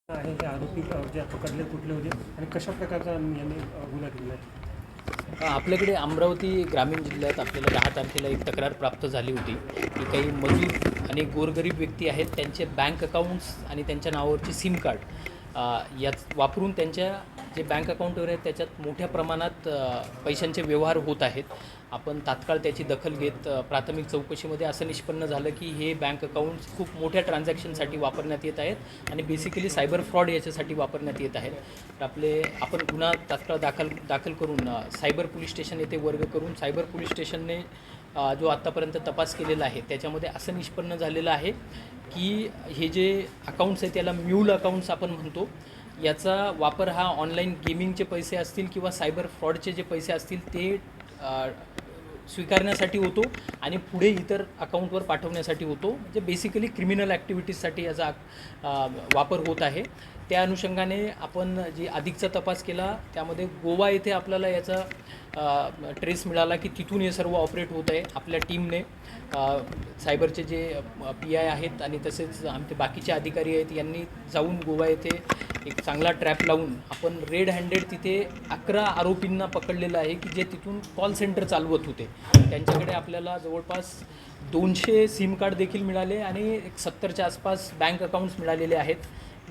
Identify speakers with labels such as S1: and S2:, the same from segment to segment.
S1: आहे हे आरोपी जे पकडले कुठले होते आणि कशा प्रकारचा यांनी गुन्हा केला आहे?
S2: आपल्याकडे अमरावती ग्रामीण जिल्ह्यात आपल्याला 10 तारखेला एक तक्रार प्राप्त झाली होती की काही मजूर आणि गोरगरीब व्यक्ती आहेत, त्यांचे बँक अकाउंट्स आणि त्यांच्या नावावरचे सिम कार्ड याच वापरून त्यांच्या जे बँक अकाउंटवर आहेत त्याच्यात मोठ्या प्रमाणात पैशांचे व्यवहार होत आहेत. आपण तात्काळ त्याची दखल घेत प्राथमिक चौकशीमध्ये असं निष्पन्न झालं की हे बँक अकाउंट्स खूप मोठ्या ट्रान्झॅक्शनसाठी वापरण्यात येत आहेत आणि बेसिकली सायबर फ्रॉड याच्यासाठी वापरण्यात येत आहेत. तर आपण गुन्हा तात्काळ दाखल करून सायबर पोलीस स्टेशन येथे वर्ग करून सायबर पोलीस स्टेशनने जो आत्तापर्यंत तपास केलेला आहे त्याच्यामध्ये असं निष्पन्न झालेलं आहे की हे जे अकाउंट्स आहेत त्याला म्यूल अकाउंट्स आपण म्हणतो. याचा वापर हा ऑनलाईन गेमिंगचे पैसे असतील किंवा सायबर फ्रॉडचे जे पैसे असतील ते स्वीकारण्यासाठी होतो आणि पुढे इतर अकाउंटवर पाठवण्यासाठी होतो. म्हणजे बेसिकली क्रिमिनल ॲक्टिव्हिटीजसाठी याचा वापर होत आहे. त्या अनुषंगाने आपण जी अधिकचा तपास केला त्यामध्ये गोवा येथे आपल्याला याचा ट्रेस मिळाला की तिथून हे सर्व ऑपरेट होत आहे. आपल्या टीमने सायबरचे जे PI आहेत आणि तसेच आमचे बाकीचे अधिकारी आहेत यांनी जाऊन गोवा येथे एक चांगला ट्रॅप लावून आपण रेड हँडेड तिथे 11 आरोपींना पकडलेलं आहे की जे तिथून कॉल सेंटर चालवत होते. त्यांच्याकडे आपल्याला जवळपास 200 सिम कार्ड देखील मिळाले आणि एक 70च्या आसपास बँक अकाउंट्स मिळालेले आहेत.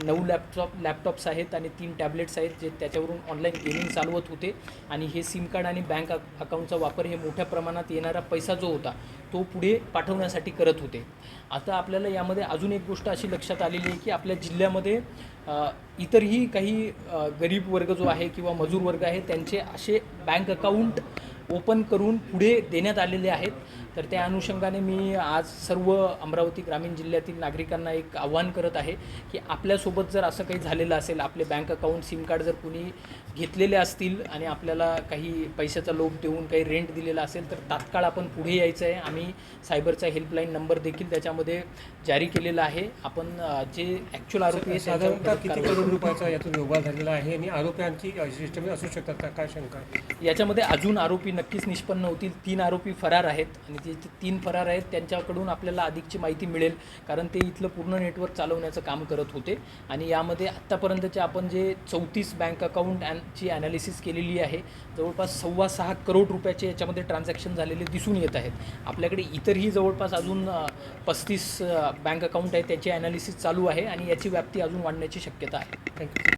S2: 9 लॅपटॉप्स आहेत आणि 3 टॅबलेट्स आहेत जे त्याच्यावरून ऑनलाईन गेमिंग चालवत होते. आणि हे सिम कार्ड आणि बँक अकाउंटचा वापर हे मोठ्या प्रमाणात येणारा पैसा जो होता तो पुढे पाठवण्यासाठी करत होते. आता आपल्याला यामध्ये अजून एक गोष्ट अशी लक्षात आलेली आहे की आपल्या जिल्ह्यामध्ये इतरही काही गरीब वर्ग जो आहे किंवा मजूर वर्ग आहे त्यांचे असे बँक अकाउंट ओपन करून पुढे देण्यात आलेले आहेत. तर त्या अनुषंगाने मी आज सर्व अमरावती ग्रामीण जिल्ह्यातील नागरिकांना एक आव्हान करत आहे की आपल्यासोबत जर असं काही झालेलं असेल, आपले बँक अकाउंट सिम कार्ड जर कुणी घेतलेले असतील आणि आपल्याला काही पैशाचा लोभ देऊन काही रेंट दिलेला असेल तर तात्काळ आपण पुढे यायचं आहे. आम्ही सायबरचा हेल्पलाईन नंबर देखील त्याच्यामध्ये जारी केलेला आहे. आपण जे ॲक्च्युअल आरोपी आहेत
S1: साधारणतः किती करोड रुपयाचा यातून व्यवहार झालेला आहे आणि आरोपींची सिस्टम असू शकतात का, काय शंका?
S2: याच्यामध्ये अजून आरोपी नक्कीच निष्पन्न होतील. 3 आरोपी फरार आहेत आणि ते 3 फरार आहेत त्यांच्याकडून आपल्याला अधिकची माहिती मिळेल कारण ते इथलं पूर्ण नेटवर्क चालवण्याचं काम करत होते. आणि यामध्ये आत्तापर्यंतचे आपण जे 34 बँक अकाउंटची ॲनालिसिस केलेली आहे, जवळपास 6.25 करोड रुपयाचे याच्यामध्ये ट्रान्झॅक्शन झालेले दिसून येत आहेत. आपल्याकडे इतरही जवळपास अजून 35 बँक अकाउंट आहेत त्याची ॲनालिसिस चालू आहे आणि याची व्याप्ती अजून वाढण्याची शक्यता आहे.
S1: थँक्यू.